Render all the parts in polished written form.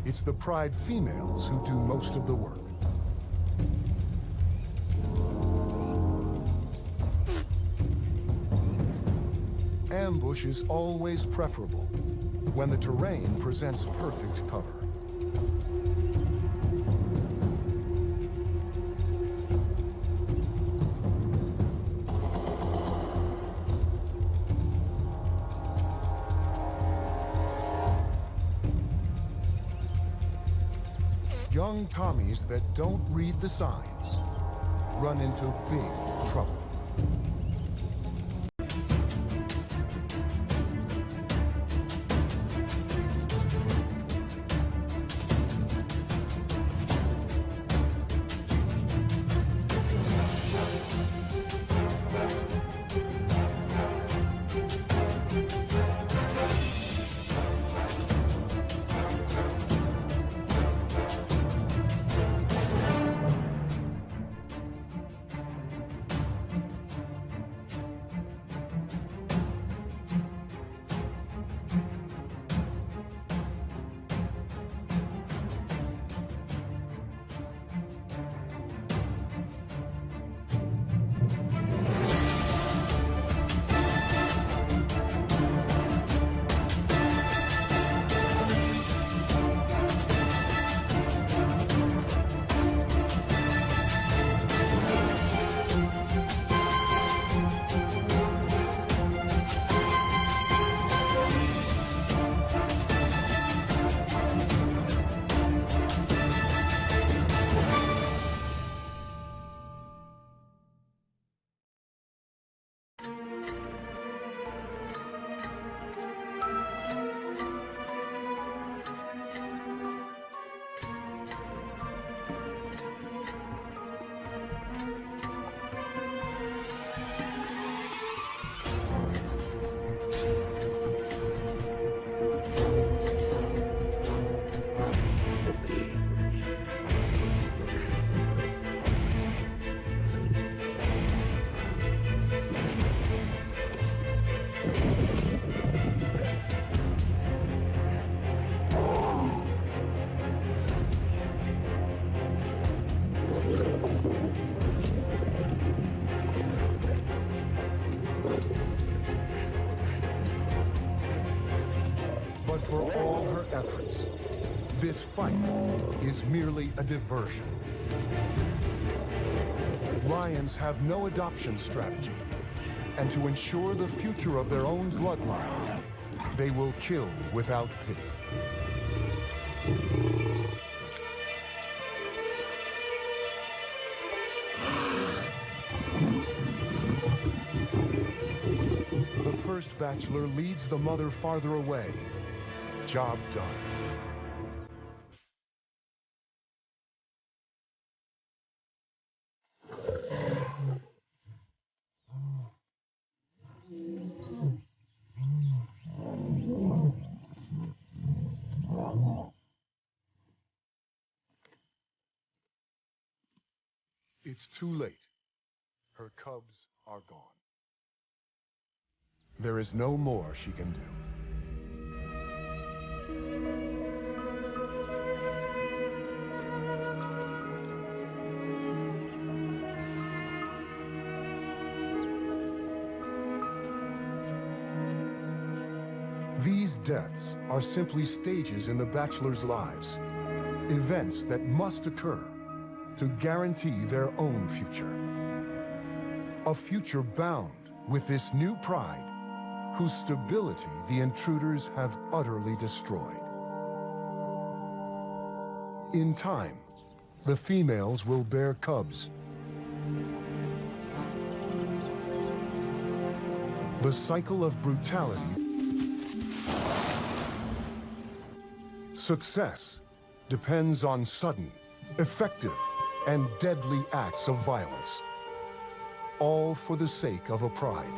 it's the pride females who do most of the work. Ambush is always preferable when the terrain presents perfect cover. Young Tommies that don't read the signs run into big trouble. But for all her efforts, this fight is merely a diversion. Lions have no adoption strategy, and to ensure the future of their own bloodline, they will kill without pity. The first bachelor leads the mother farther away. Job done. It's too late. Her cubs are gone. There is no more she can do. These deaths are simply stages in the bachelors' lives, events that must occur to guarantee their own future. A future bound with this new pride, whose stability the intruders have utterly destroyed. In time, the females will bear cubs. The cycle of brutality. Success depends on sudden, effective, and deadly acts of violence, all for the sake of a pride.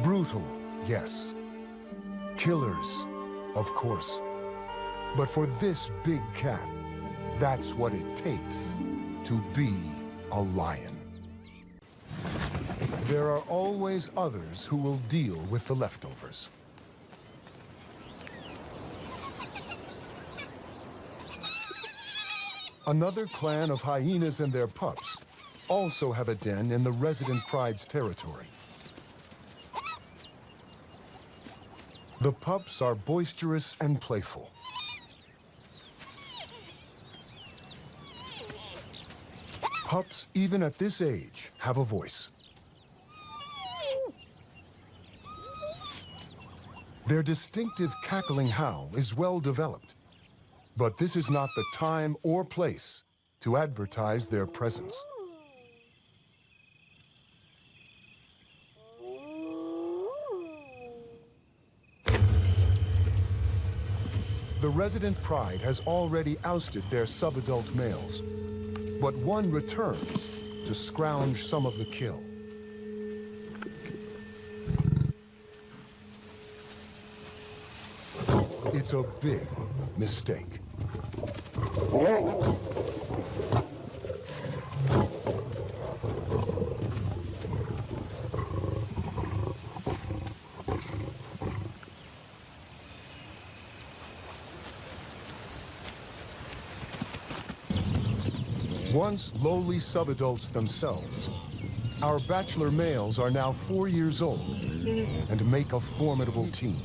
Brutal, yes. Killers, of course. But for this big cat, that's what it takes to be a lion. There are always others who will deal with the leftovers. Another clan of hyenas and their pups also have a den in the resident pride's territory. The pups are boisterous and playful. Pups, even at this age, have a voice. Their distinctive cackling howl is well developed, but this is not the time or place to advertise their presence. The resident pride has already ousted their subadult males, but one returns to scrounge some of the kill. It's a big mistake. Once lowly subadults themselves, our bachelor males are now 4 years old and make a formidable team.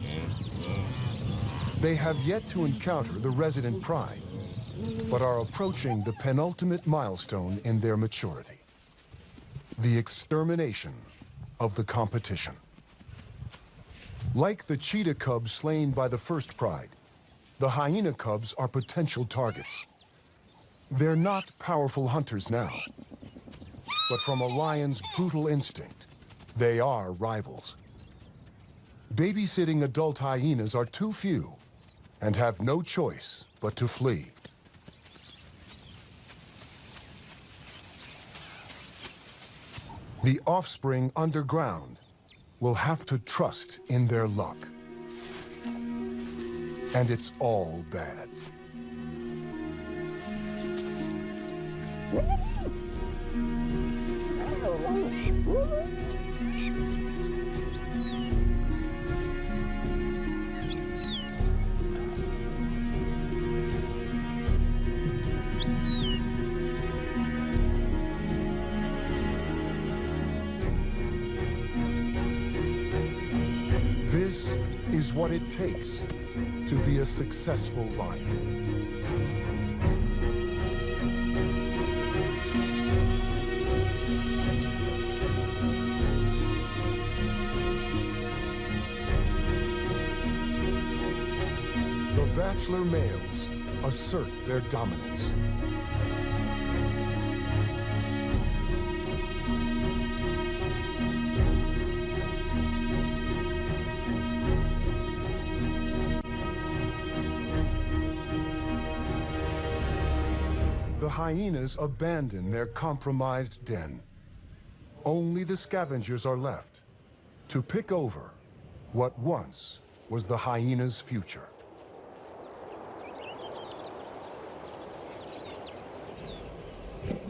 They have yet to encounter the resident pride, but are approaching the penultimate milestone in their maturity: the extermination of the competition. Like the cheetah cubs slain by the first pride, the hyena cubs are potential targets. They're not powerful hunters now, but from a lion's brutal instinct, they are rivals. Babysitting adult hyenas are too few and have no choice but to flee. The offspring underground will have to trust in their luck. And it's all bad. This is what it takes to be a successful lion. The bachelor males assert their dominance. The hyenas abandon their compromised den. Only the scavengers are left to pick over what once was the hyena's future.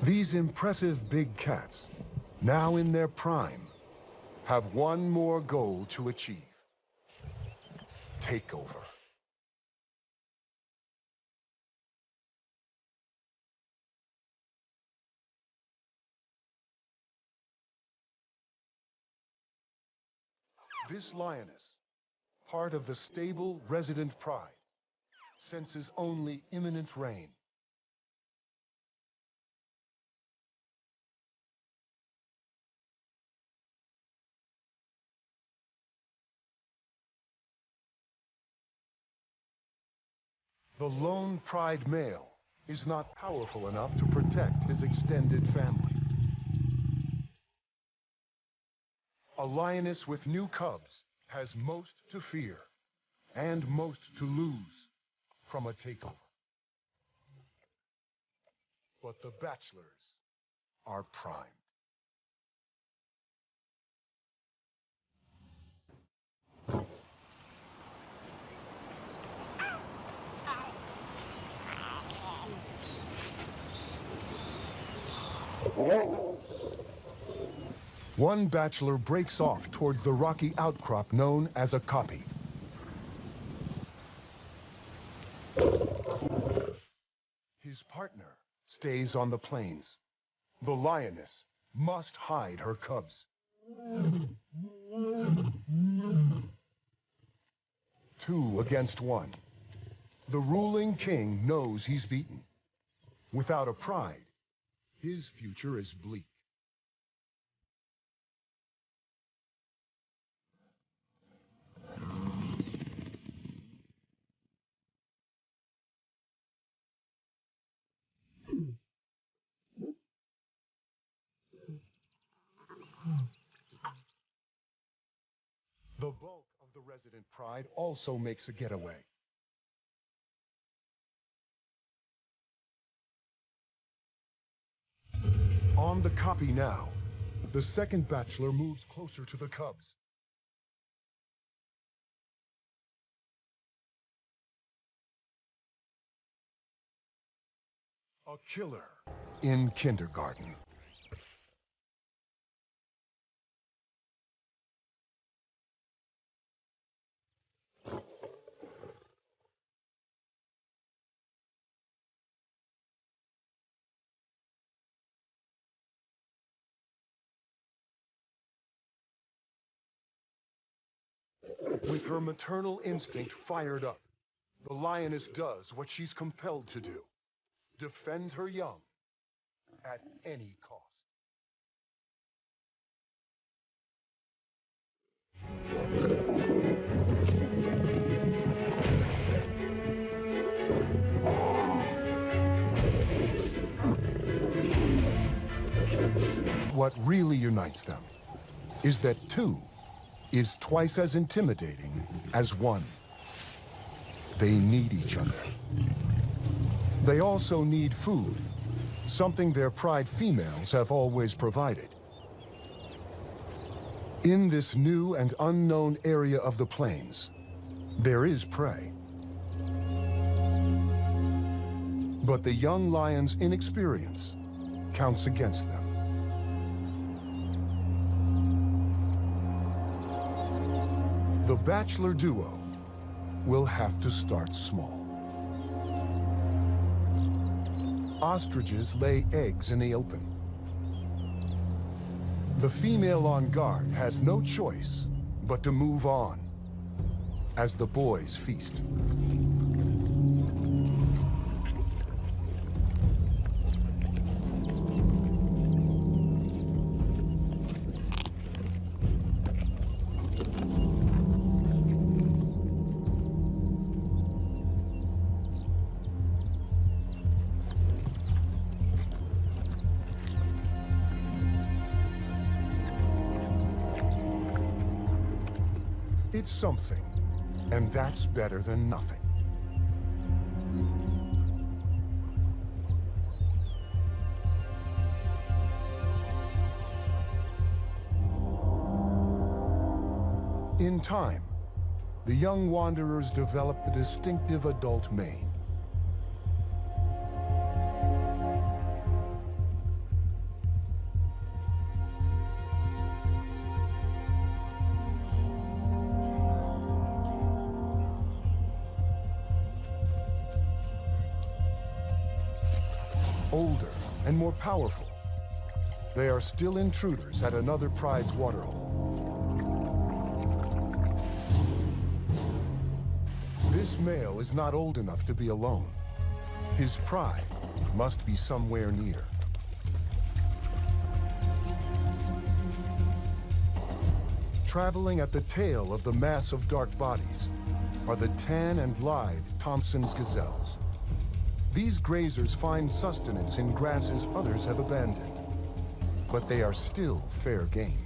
These impressive big cats, now in their prime, have one more goal to achieve: takeover. This lioness, part of the stable resident pride, senses only imminent rain. The lone pride male is not powerful enough to protect his extended family. A lioness with new cubs has most to fear and most to lose from a takeover. But the bachelors are primed. One bachelor breaks off towards the rocky outcrop known as a kopje. His partner stays on the plains. The lioness must hide her cubs. 2 against 1. The ruling king knows he's beaten. Without a pride, his future is bleak. The bulk of the resident pride also makes a getaway. On the copy now, the second bachelor moves closer to the cubs. A killer in kindergarten. With her maternal instinct fired up, the lioness does what she's compelled to do: defend her young at any cost. What really unites them is that 2 is twice as intimidating as 1. They need each other. They also need food, something their pride females have always provided. In this new and unknown area of the plains, there is prey. But the young lion's inexperience counts against them. The bachelor duo will have to start small. Ostriches lay eggs in the open. The female on guard has no choice but to move on as the boys feast. It's something, and that's better than nothing. In time, the young wanderers develop the distinctive adult mane. Older and more powerful, they are still intruders at another pride's waterhole. This male is not old enough to be alone. His pride must be somewhere near. Traveling at the tail of the mass of dark bodies are the tan and lithe Thompson's gazelles. These grazers find sustenance in grasses others have abandoned, but they are still fair game.